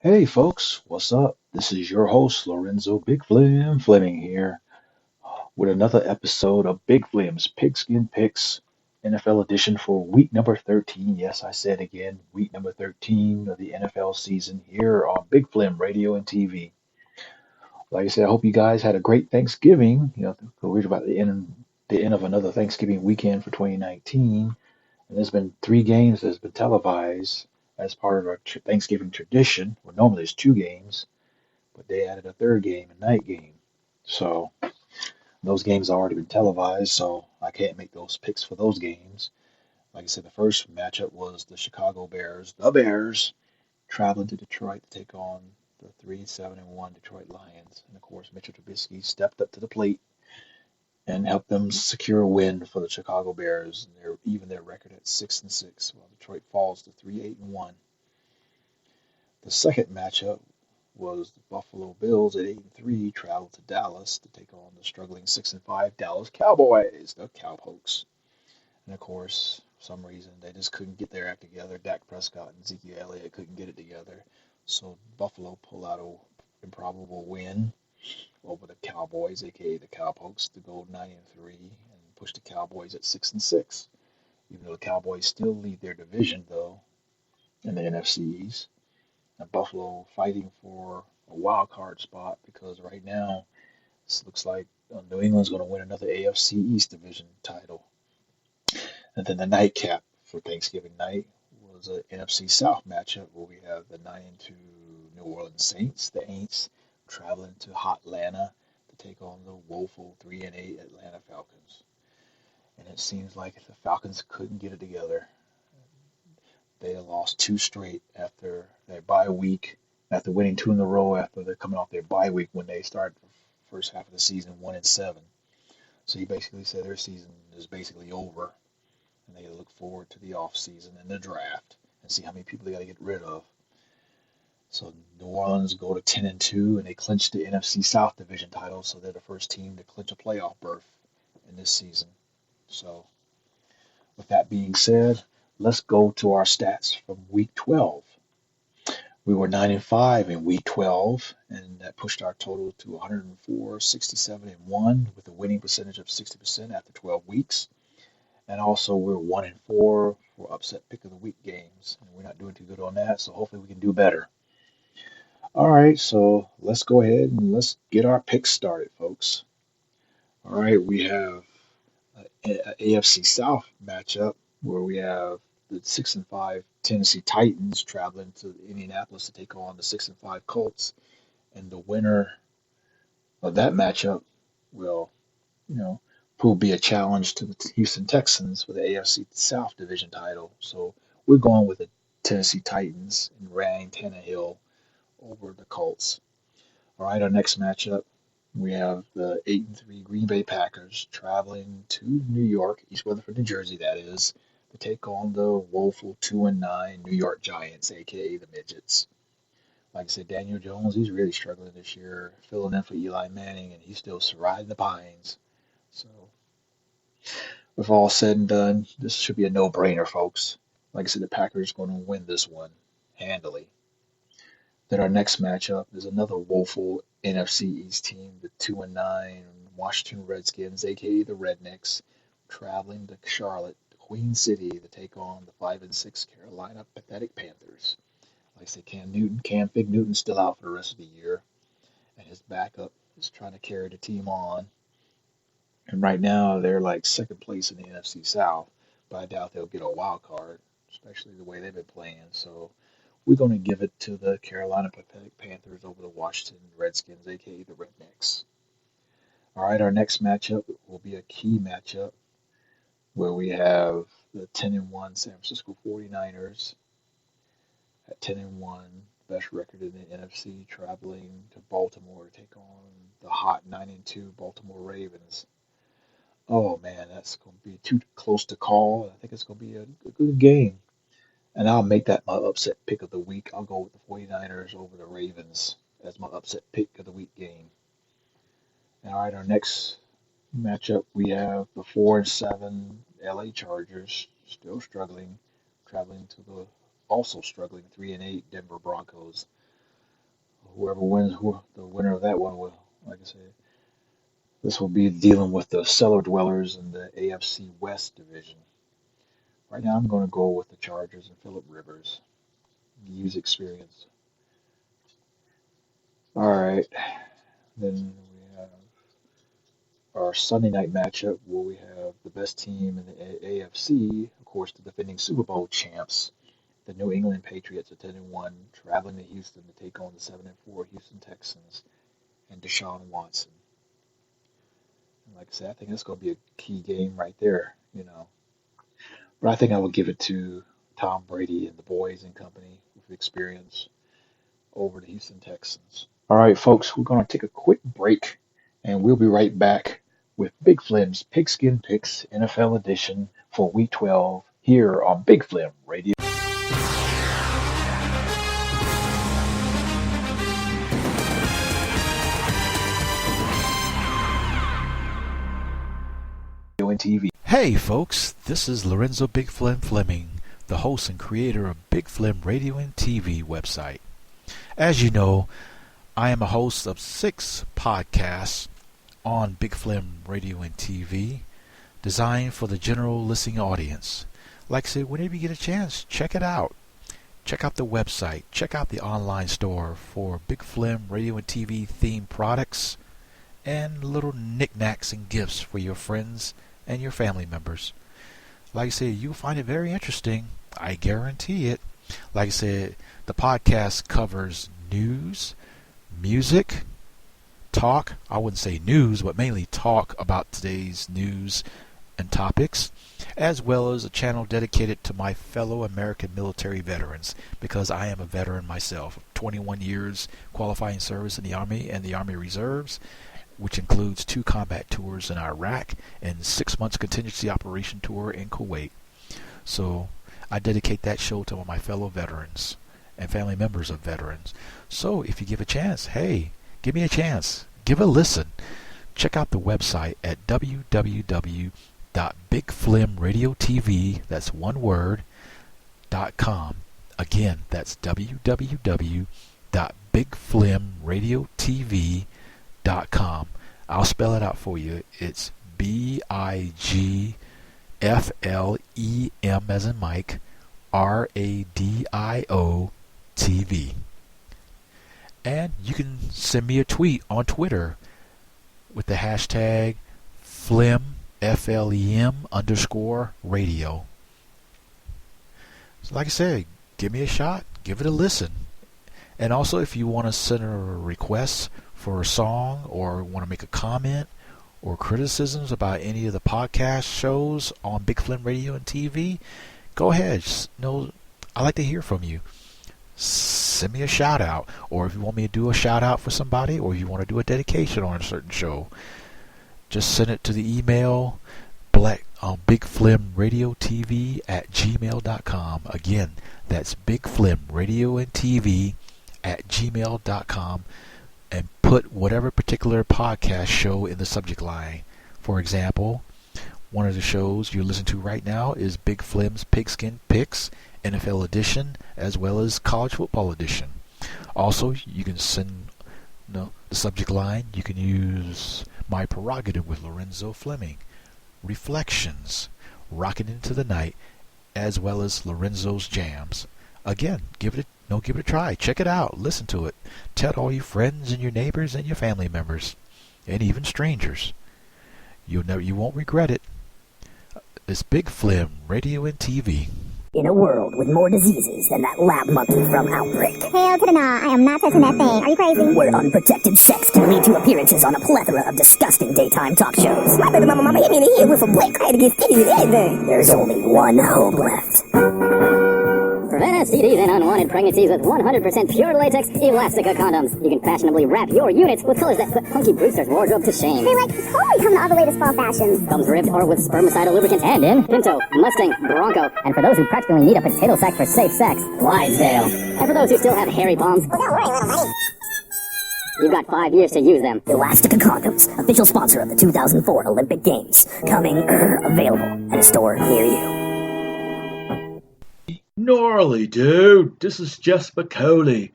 Hey folks, what's up? This is your host Lorenzo Big Flem Fleming here with another episode of Big Flem's Pigskin Picks NFL edition for week number 13. Yes, I said again, week number 13 of the NFL season here on Big Flem Radio and TV. Like I said, I hope you guys had a great Thanksgiving. We're about the end of another Thanksgiving weekend for 2019. And there's been three games that's been televised as part of our Thanksgiving tradition. Well, normally it's two games, but they added a third game, a night game. So those games have already been televised, so I can't make those picks for those games. Like I said, the first matchup was the Chicago Bears, traveling to Detroit to take on the 3-7-1 Detroit Lions. And of course, Mitchell Trubisky stepped up to the plate and helped them secure a win for the Chicago Bears. And they're even their record at 6-6, while Detroit falls to 3-8-1. The second matchup was the Buffalo Bills at 8-3 traveled to Dallas to take on the struggling 6-5 Dallas Cowboys, the Cowpokes. And of course, for some reason they just couldn't get their act together. Dak Prescott and Ezekiel Elliott couldn't get it together. So Buffalo pulled out an improbable win over the Cowboys, aka the Cowpokes, to go 9-3 and push the Cowboys at 6-6. Even though the Cowboys still lead their division though in the NFC East. And Buffalo fighting for a wild card spot because right now this looks like New England's going to win another AFC East division title. And then the nightcap for Thanksgiving night was an NFC South matchup where we have the 9-2 New Orleans Saints, the Aints, traveling to hot Atlanta to take on the woeful 3-8 Atlanta Falcons. And it seems like the Falcons couldn't get it together. They lost two straight after their bye week, after winning two in a row after they're coming off their bye week when they started the first half of the season 1-7. So he basically said their season is basically over, and they look forward to the off season and the draft and see how many people they got to get rid of. So New Orleans go to 10-2 and they clinch the NFC South division title, so they're the first team to clinch a playoff berth in this season. So with that being said, let's go to our stats from week 12. We were 9-5 in week 12, and that pushed our total to 104, 67, and 1 with a winning percentage of 60% after 12 weeks. And also, we're 1-4 for upset pick of the week games, and we're not doing too good on that, so hopefully we can do better. All right, so let's go ahead and let's get our picks started, folks. All right, we have an AFC South matchup where we have the 6-5 Tennessee Titans traveling to Indianapolis to take on the 6-5 Colts. And the winner of that matchup will, you know, will be a challenge to the Houston Texans for the AFC South Division title. So we're going with the Tennessee Titans and Ryan Tannehill over the Colts. All right, our next matchup, we have the 8-3 Green Bay Packers traveling to New York, East Rutherford, New Jersey, that is, to take on the woeful 2-9 New York Giants, aka the Midgets. Like I said, Daniel Jones, he's really struggling this year, filling in for Eli Manning, and he's still riding the pines. So, with all said and done, this should be a no-brainer, folks. Like I said, the Packers are going to win this one handily. Then our next matchup is another woeful NFC East team, the 2-9 Washington Redskins, aka the Rednecks, traveling to Charlotte, the Queen City, to take on the 5-6 Carolina Pathetic Panthers. Like I said, Cam Fig Newton's still out for the rest of the year, and his backup is trying to carry the team on. And right now they're like second place in the NFC South, but I doubt they'll get a wild card, especially the way they've been playing. So we're going to give it to the Carolina Panthers over the Washington Redskins, aka the Rednecks. All right, our next matchup will be a key matchup where we have the 10-1 San Francisco 49ers at 10-1, best record in the NFC, traveling to Baltimore to take on the hot 9-2 Baltimore Ravens. Oh man, that's going to be too close to call. I think it's going to be a good game. And I'll make that my upset pick of the week. I'll go with the 49ers over the Ravens as my upset pick of the week game. And all right, our next matchup, we have the 4-7 LA Chargers, still struggling, traveling to the also struggling 3-8 Denver Broncos. whoever wins, the winner of that one will, like I said, this will be dealing with the cellar dwellers in the AFC West division. Right now, I'm going to go with the Chargers and Phillip Rivers. Use experience. All right, then we have our Sunday night matchup where we have the best team in the AFC, of course, the defending Super Bowl champs, the New England Patriots at 10-1, traveling to Houston to take on the 7-4 Houston Texans and Deshaun Watson. And like I said, I think that's going to be a key game right there, you know. But I think I will give it to Tom Brady and the boys and company with experience over the Houston Texans. All right, folks, we're going to take a quick break, and we'll be right back with Big Flem's Pigskin Picks NFL edition for Week 12 here on Big Flem Radio and TV. Hey folks, this is Lorenzo Big Flem Fleming, the host and creator of Big Flem Radio and TV website. As you know, I am a host of 6 podcasts on Big Flem Radio and TV, designed for the general listening audience. Like I said, whenever you get a chance, check it out. Check out the website. Check out the online store for Big Flem Radio and TV themed products and little knickknacks and gifts for your friends and your family members. Like I said, you'll find it very interesting. I guarantee it. Like I said, the podcast covers news, music, talk. I wouldn't say news, but mainly talk about today's news and topics, as well as a channel dedicated to my fellow American military veterans, because I am a veteran myself. 21 years qualifying service in the Army and the Army Reserves, which includes 2 combat tours in Iraq and 6 months contingency operation tour in Kuwait. So I dedicate that show to all my fellow veterans and family members of veterans. So if you give a chance, hey, give me a chance. Give a listen. Check out the website at www.bigflemradiotv, that's one word, .com. Again, that's www.bigflemradiotv.com. I'll spell it out for you. It's BIGFLEM as in Mike, RADIO TV. And you can send me a tweet on Twitter with the hashtag Flem, FLEM_radio. So like I said, give me a shot, give it a listen. And also, if you want to send a request for a song or want to make a comment or criticisms about any of the podcast shows on Big Flem Radio and TV, go ahead. I like to hear from you. Send me a shout out, or if you want me to do a shout out for somebody, or if you want to do a dedication on a certain show, just send it to the email bigflemradiotv@gmail.com. Again, that's bigflemradiotv@gmail.com, and put whatever particular podcast show in the subject line. For example, one of the shows you're listening to right now is Big Flem's Pigskin Picks NFL edition, as well as college football edition. Also, you can send the subject line. You can use My Prerogative with Lorenzo Fleming, Reflections, Rockin' Into the Night, as well as Lorenzo's Jams. Again, give it a try. Check it out. Listen to it. Tell all your friends and your neighbors and your family members, and even strangers. You won't regret it. It's Big Flem Radio and TV. In a world with more diseases than that lab monkey from Outbreak. Hell to the nah, I am not touching that thing. Are you crazy? Where unprotected sex can lead to appearances on a plethora of disgusting daytime talk shows. My baby mama hit me in the head with a blick. I had to get skinny with anything. There's only one hope left. Prevent STDs and unwanted pregnancies with 100% pure latex Elastica condoms. You can fashionably wrap your units with colors that put Punky Brewster's wardrobe to shame. They're like totally coming to all the latest fall fashions. Comes ribbed or with spermicidal lubricant and in Pinto, Mustang, Bronco, and for those who practically need a potato sack for safe sex, Clydesdale. And for those who still have hairy palms, Well, don't worry, little buddy. you've got 5 years to use them. Elastica Condoms, official sponsor of the 2004 Olympic Games. Coming, available at a store near you. Gnarly, dude. This is Jess Spicoli.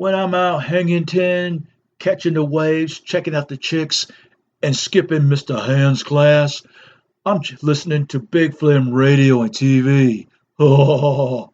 when I'm out hanging ten, catching the waves, checking out the chicks, and skipping Mr. Hand's class, I'm listening to Big Flem radio and TV. Oh.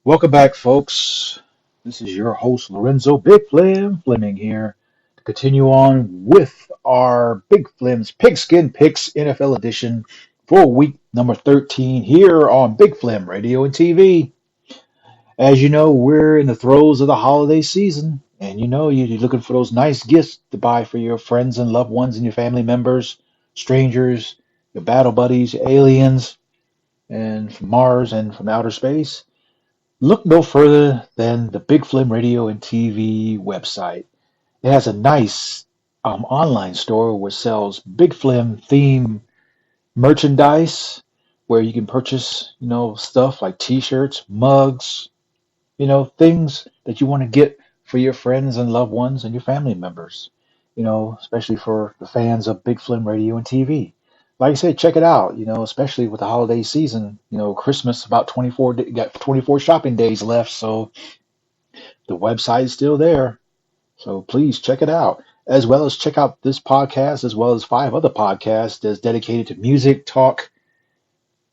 Welcome back, folks. This is your host, Lorenzo Big Flem Fleming here to continue on with our Big Flem's Pigskin Picks NFL edition for week number 13 here on Big Flem Radio and TV. As you know, we're in the throes of the holiday season, and you're looking for those nice gifts to buy for your friends and loved ones and your family members, strangers, your battle buddies, your aliens, and from Mars and from outer space. Look no further than the Big Flem Radio and TV website. It has a nice online store which sells Big Flem theme merchandise where you can purchase, stuff like t-shirts, mugs, things that you want to get for your friends and loved ones and your family members, especially for the fans of Big Flem Radio and TV. Like I said, check it out, especially with the holiday season, Christmas about 24, got 24 shopping days left, so the website is still there. So please check it out, as well as check out this podcast, as well as 5 other podcasts that's dedicated to music, talk,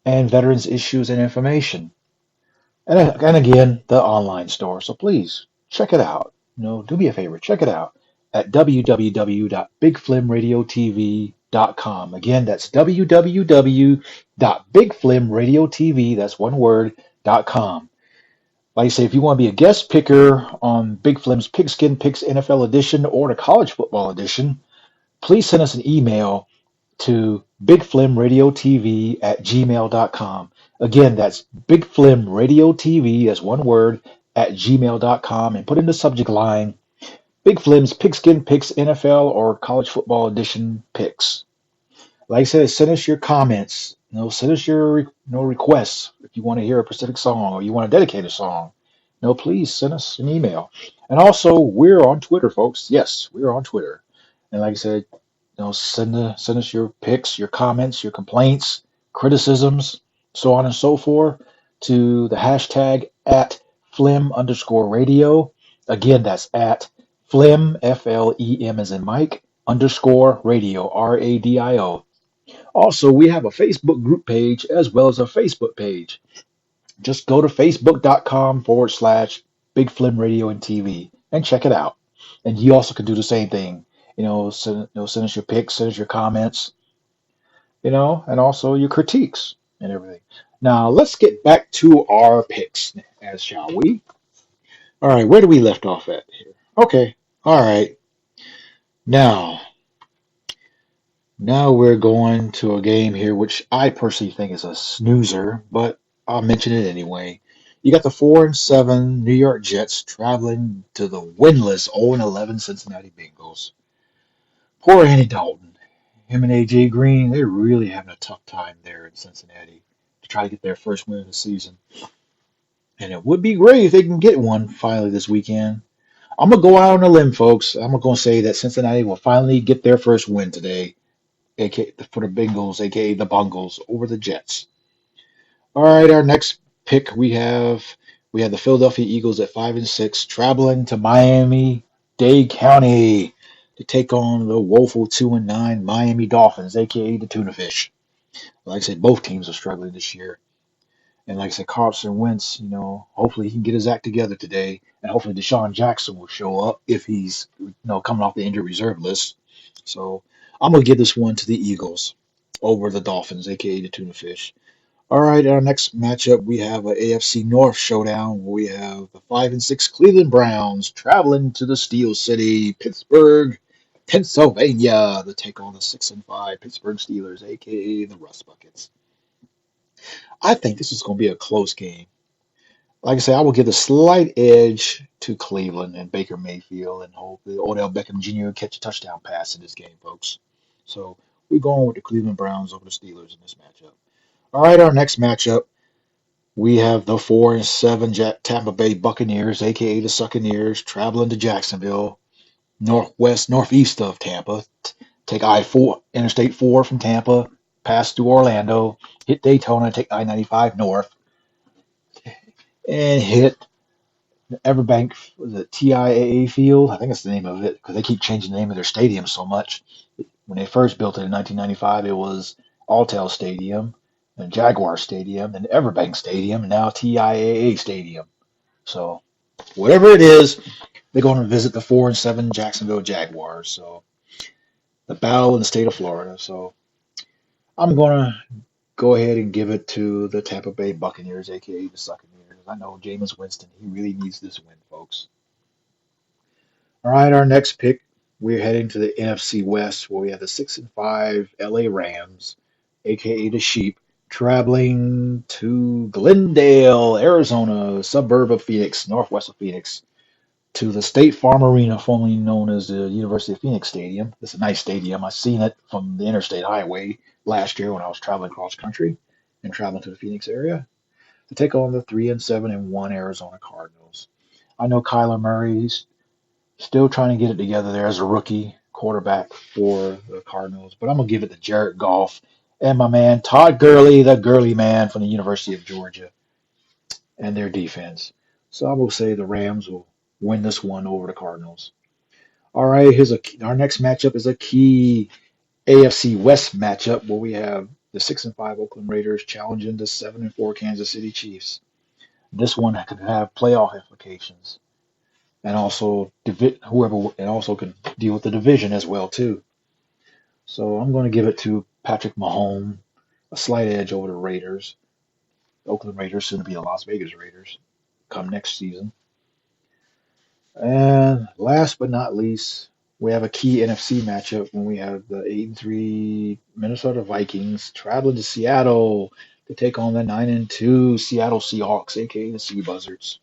and veterans issues and information. And again, the online store. So please check it out. Do me a favor, check it out at www.bigflemradiotv.com. Again, that's www.bigflemradiotv, that's one word, .com. Like I say, if you want to be a guest picker on Big Flem's Pigskin Picks NFL edition or the college football edition, please send us an email to bigflemradiotv@gmail.com. Again, that's bigflemradiotv, as one word, @gmail.com, and put in the subject line Big Flem's Pigskin Picks NFL or college football edition picks. Like I said, send us your comments. Send us your requests if you want to hear a specific song or you want to dedicate a song. Please send us an email. And also, we're on Twitter, folks. Yes, we're on Twitter. And like I said, send us your picks, your comments, your complaints, criticisms, so on and so forth, to the hashtag at Flem_radio. Again, that's at Flem, Flem as in Mike, _ radio, RADIO. Also, we have a Facebook group page as well as a Facebook page. Just go to facebook.com/Big Flem Radio and TV and check it out. And you also can do the same thing. Send us your pics, send us your comments, and also your critiques and everything. Now, let's get back to our picks, as shall we? All right, where do we left off at here? Okay, all right. Now we're going to a game here, which I personally think is a snoozer, but I'll mention it anyway. You got the 4-7 New York Jets traveling to the winless 0-11 Cincinnati Bengals. Poor Andy Dalton. Him and AJ Green, they're really having a tough time there in Cincinnati to try to get their first win of the season. And it would be great if they can get one finally this weekend. I'm going to go out on a limb, folks. I'm going to say that Cincinnati will finally get their first win today, aka for the Bengals, aka the Bungles, over the Jets. All right, our next pick we have the Philadelphia Eagles at 5-6, traveling to Miami-Dade County to take on the woeful 2-9 Miami Dolphins, aka the Tuna Fish. Like I said, both teams are struggling this year. And like I said, Carson Wentz, hopefully he can get his act together today, and hopefully Deshaun Jackson will show up if he's, coming off the injured reserve list. So I'm gonna give this one to the Eagles over the Dolphins, aka the Tuna Fish. All right, our next matchup we have an AFC North showdown where we have the 5-6 Cleveland Browns traveling to the Steel City, Pittsburgh, Pennsylvania, to take on the 6-5 Pittsburgh Steelers, aka the Rust Buckets. I think this is going to be a close game. Like I said, I will give a slight edge to Cleveland and Baker Mayfield, and hopefully Odell Beckham Jr. will catch a touchdown pass in this game, folks. So we're going with the Cleveland Browns over the Steelers in this matchup. All right, our next matchup, we have the 4-7 Tampa Bay Buccaneers, aka the Succaneers, traveling to Jacksonville northeast of Tampa. Take I-4, Interstate 4 from Tampa, pass through Orlando, hit Daytona, take I-95 north, and hit Everbank, was it TIAA Field? I think that's the name of it because they keep changing the name of their stadium so much. When they first built it in 1995, it was Alltel Stadium, and Jaguar Stadium, and Everbank Stadium, and now TIAA Stadium. So whatever it is, they're going to visit the 4-7 Jacksonville Jaguars. So the battle in the state of Florida. So I'm going to go ahead and give it to the Tampa Bay Buccaneers, aka the Succaneers. I know Jameis Winston, he really needs this win, folks. All right, our next pick, we're heading to the NFC West, where we have the 6-5 LA Rams, aka the Sheep, traveling to Glendale, Arizona, a suburb of Phoenix, northwest of Phoenix, to the State Farm Arena, formerly known as the University of Phoenix Stadium. It's a nice stadium. I seen it from the interstate highway last year when I was traveling cross country and traveling to the Phoenix area to take on the 3-7-1 Arizona Cardinals. I know Kyler Murray, he's still trying to get it together there as a rookie quarterback for the Cardinals, but I'm gonna give it to Jared Goff and my man Todd Gurley, the Gurley man from the University of Georgia, and their defense. So I will say the Rams will win this one over the Cardinals. All right, our next matchup is a key AFC West matchup where we have the 6-5 Oakland Raiders challenging the 7-4 Kansas City Chiefs. This one could have playoff implications, and also and also can deal with the division as well too. So I'm going to give it to Patrick Mahomes, a slight edge over the Raiders. The Oakland Raiders, soon to be the Las Vegas Raiders, come next season. And last but not least, we have a key NFC matchup when we have the 8-3 Minnesota Vikings traveling to Seattle to take on the 9-2 Seattle Seahawks, aka the Sea Buzzards.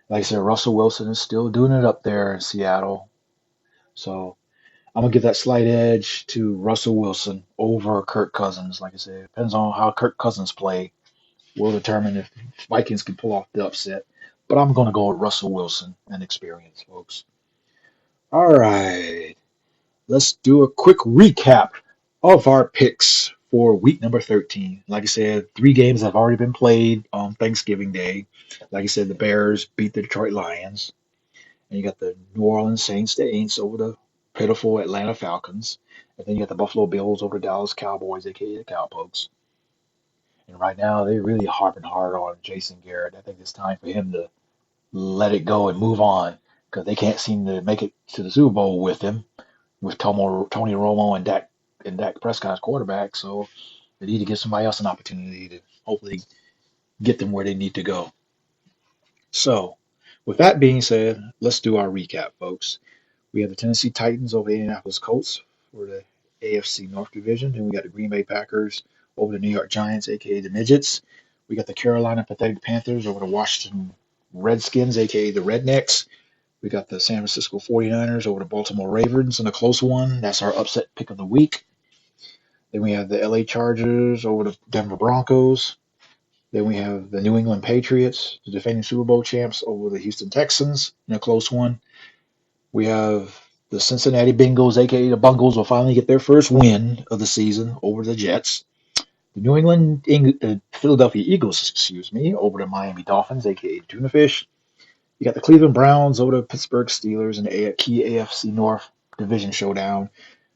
Like I said, Russell Wilson is still doing it up there in Seattle. So I'm gonna give that slight edge to Russell Wilson over Kirk Cousins. Like I said, it depends on how Kirk Cousins play. Will determine if Vikings can pull off the upset. But I'm gonna go with Russell Wilson and experience, folks. All right, let's do a quick recap of our picks for week number 13. Like I said, 3 games have already been played on Thanksgiving Day. Like I said, the Bears beat the Detroit Lions. And you got the New Orleans Saints, the Aints, over the pitiful Atlanta Falcons. And then you got the Buffalo Bills over the Dallas Cowboys, aka the Cowpokes. And right now, they're really harping hard on Jason Garrett. I think it's time for him to let it go and move on because they can't seem to make it to the Super Bowl with him, with Tony Romo and Dak Prescott's quarterback. So they need to give somebody else an opportunity to hopefully get them where they need to go. So, with that being said, let's do our recap, folks. We have the Tennessee Titans over the Indianapolis Colts for the AFC North Division. Then we got the Green Bay Packers over the New York Giants, aka the Midgets. We got the Carolina Pathetic Panthers over the Washington Redskins, aka the Rednecks. We got the San Francisco 49ers over the Baltimore Ravens in a close one. That's our upset pick of the week. Then we have the LA Chargers over the Denver Broncos. Then we have the New England Patriots, the defending Super Bowl champs, over the Houston Texans in a close one. We have the Cincinnati Bengals, aka the Bungles, will finally get their first win of the season over the Jets. The Philadelphia Eagles, over the Miami Dolphins, aka Tuna Fish. You got the Cleveland Browns over the Pittsburgh Steelers in a key AFC North division showdown.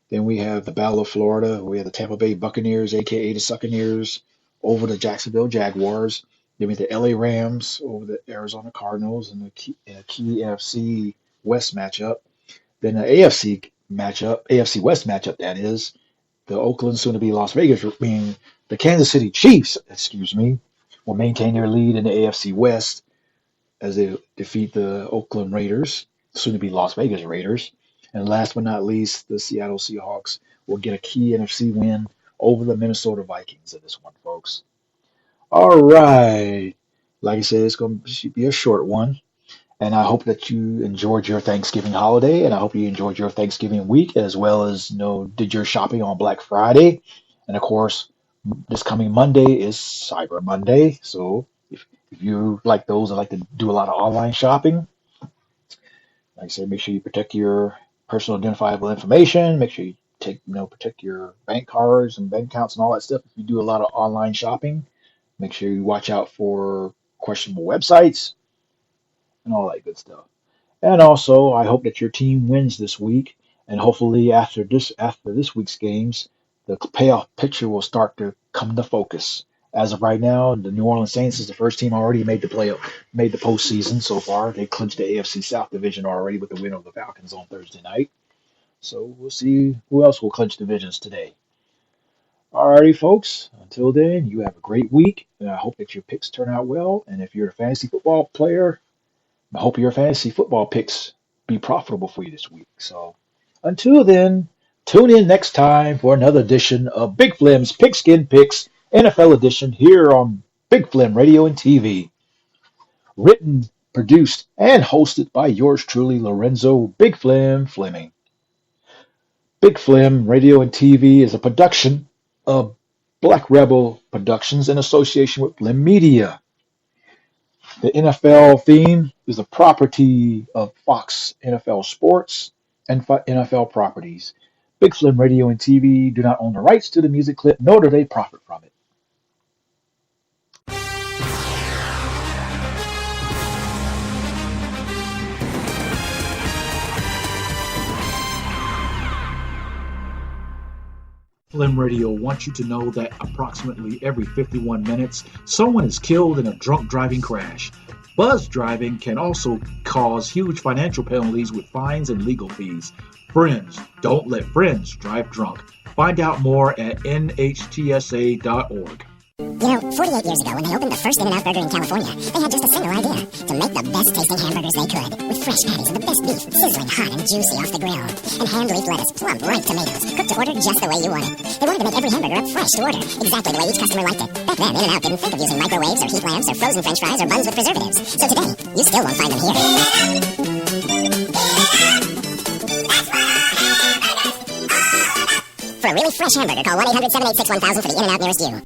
Then we have the Battle of Florida. We have the Tampa Bay Buccaneers, aka the Succaneers, over the Jacksonville Jaguars. Then we have the LA Rams over the Arizona Cardinals in a key AFC West matchup. Then the AFC West matchup, that is, the Oakland, soon to be Las Vegas, being the Kansas City Chiefs, will maintain their lead in the AFC West as they defeat the Oakland Raiders, soon to be Las Vegas Raiders. And last but not least, the Seattle Seahawks will get a key NFC win over the Minnesota Vikings in this one, folks. All right. Like I said, it's going to be a short one. And I hope that you enjoyed your Thanksgiving holiday, and I hope you enjoyed your Thanksgiving week, as well as did your shopping on Black Friday. And of course, this coming Monday is Cyber Monday. So if you like those that like to do a lot of online shopping, Like I said, make sure you protect your personal identifiable information. Make sure you protect your bank cards and bank accounts and all that stuff. If you do a lot of online shopping, make sure you watch out for questionable websites and all that good stuff. And also, I hope that your team wins this week, and hopefully after this week's games, the payoff picture will start to come into focus. As of right now, the New Orleans Saints is the first team already made the postseason so far. They clinched the AFC South division already with the win over the Falcons on Thursday night. So we'll see who else will clinch divisions today. Alrighty, folks. Until then, you have a great week, and I hope that your picks turn out well. And if you're a fantasy football player, I hope your fantasy football picks be profitable for you this week. So until then, tune in next time for another edition of Big Flem's Pigskin Picks NFL edition here on Big Flem Radio and TV. Written, produced, and hosted by yours truly, Lorenzo Big Flem Fleming. Big Flem Radio and TV is a production of Black Rebel Productions in association with Flem Media. The NFL theme is the property of Fox NFL Sports and NFL Properties. Big Flem Radio and TV do not own the rights to the music clip, nor do they profit from it. Flem Radio wants you to know that approximately every 51 minutes, someone is killed in a drunk driving crash. Buzz driving can also cause huge financial penalties with fines and legal fees. Friends, don't let friends drive drunk. Find out more at nhtsa.org. You know, 48 years ago, when they opened the first In-N-Out Burger in California, they had just a single idea: to make the best-tasting hamburgers they could, with fresh patties of the best beef, sizzling hot and juicy off the grill, and hand-leaf lettuce, plump, ripe tomatoes, cooked to order just the way you want it. They wanted to make every hamburger up fresh to order, exactly the way each customer liked it. Back then, In-N-Out didn't think of using microwaves or heat lamps or frozen french fries or buns with preservatives. So today, you still won't find them here. For a really fresh hamburger, call 1-800-786-1000 for the In-N-Out nearest you.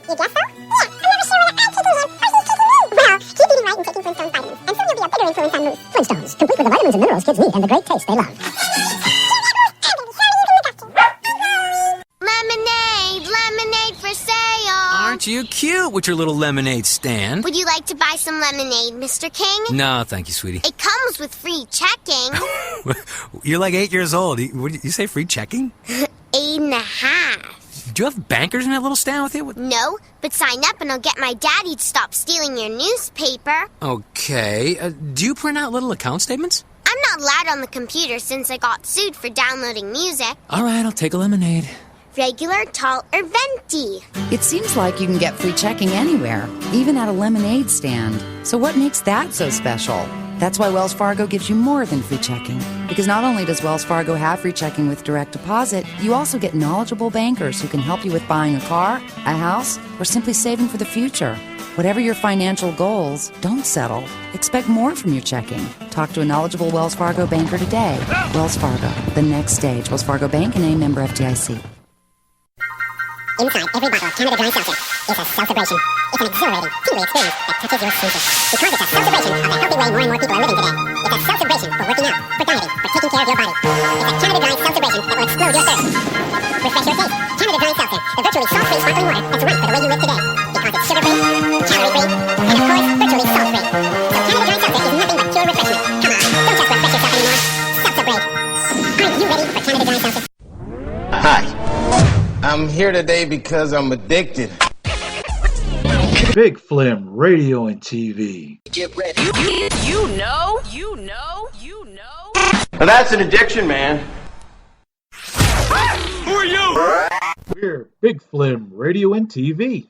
You guess so? Yeah, I'm never sure whether I'm kicking him or he's kicking me. Well, keep eating right and taking Flintstones vitamins, and soon you'll be a bigger influence on mood. Flintstones, complete with the vitamins and minerals kids need and the great taste they love. Lemonade, lemonade for sale. Aren't you cute with your little lemonade stand? Would you like to buy some lemonade, Mr. King? No, thank you, sweetie. It comes with free checking. You're like 8 years old. What did you say, free checking? 8.5. Do you have bankers in that little stand with you? No, but sign up and I'll get my daddy to stop stealing your newspaper. Okay. Do you print out little account statements? I'm not allowed on the computer since I got sued for downloading music. All right, I'll take a lemonade. Regular, tall, or venti? It seems like you can get free checking anywhere, even at a lemonade stand. So what makes that so special? That's why Wells Fargo gives you more than free checking. Because not only does Wells Fargo have free checking with direct deposit, you also get knowledgeable bankers who can help you with buying a car, a house, or simply saving for the future. Whatever your financial goals, don't settle. Expect more from your checking. Talk to a knowledgeable Wells Fargo banker today. Wells Fargo, the next stage. Wells Fargo Bank and a member FDIC. Inside every bottle of Canada Dry Seltzer is a celebration. It's an exhilarating, tingly experience that touches your senses. Because it's a celebration of the healthy way more and more people are living today. It's a celebration for working out, for dieting, for taking care of your body. It's a Canada Dry celebration that will explode your thirst. Refresh your taste. Canada Dry Seltzer, the virtually salt-free sparkling water that's right for the way you live today. Because it's sugar-free, calorie-free, and of course, virtually salt-free. So Canada Dry Seltzer is nothing but pure refreshment. Come on, don't just refresh yourself anymore. Seltzer break. Are you ready for Canada Dry Seltzer? Hi. I'm here today because I'm addicted. Big Flem Radio and TV. Get ready. You know. Now that's an addiction, man. We're Big Flem Radio and TV.